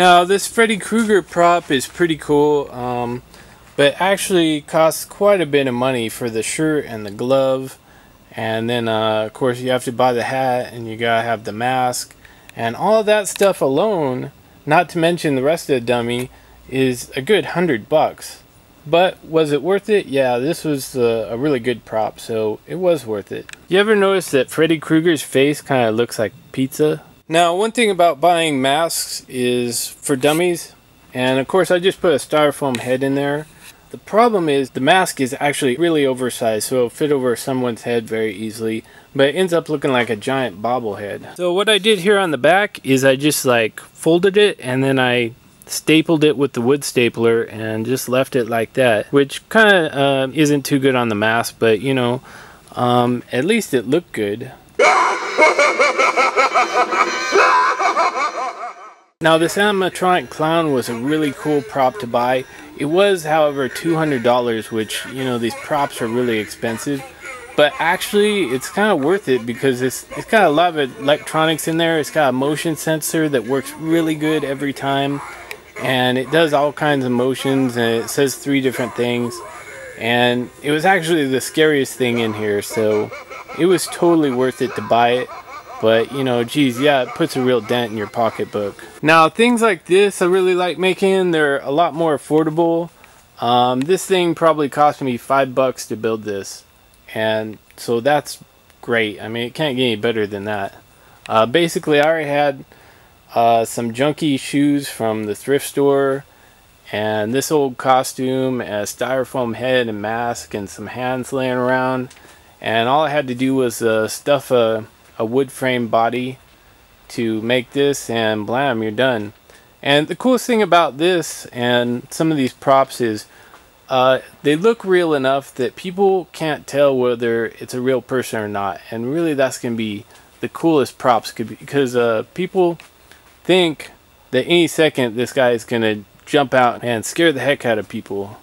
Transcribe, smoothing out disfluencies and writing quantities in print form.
Now this Freddy Krueger prop is pretty cool, but actually costs quite a bit of money for the shirt and the glove, and then of course you have to buy the hat and you gotta have the mask, and all of that stuff alone, not to mention the rest of the dummy, is a good $100. But was it worth it? Yeah, this was a really good prop, so it was worth it. You ever notice that Freddy Krueger's face kind of looks like pizza? Now, one thing about buying masks is for dummies, and of course I just put a styrofoam head in there. The problem is the mask is actually really oversized, so it'll fit over someone's head very easily, but it ends up looking like a giant bobblehead. So what I did here on the back is I just like folded it and then I stapled it with the wood stapler and just left it like that, which kind of isn't too good on the mask, but you know, at least it looked good. Now this animatronic clown was a really cool prop to buy. It was, however, $200, which, you know, these props are really expensive. But actually, it's kind of worth it because it's got a lot of electronics in there. It's got a motion sensor that works really good every time. And it does all kinds of motions, and it says 3 different things. And it was actually the scariest thing in here, so it was totally worth it to buy it. But, you know, geez, yeah, it puts a real dent in your pocketbook. Now, things like this I really like making. They're a lot more affordable. This thing probably cost me $5 to build this. And so that's great. I mean, it can't get any better than that. Basically, I already had some junky shoes from the thrift store. And this old costume, a styrofoam head and mask, and some hands laying around. And all I had to do was stuff a wood frame body to make this, and blam, you're done. And the coolest thing about this and some of these props is they look real enough that people can't tell whether it's a real person or not. And really, that's gonna be the coolest props, because people think that any second this guy is gonna jump out and scare the heck out of people.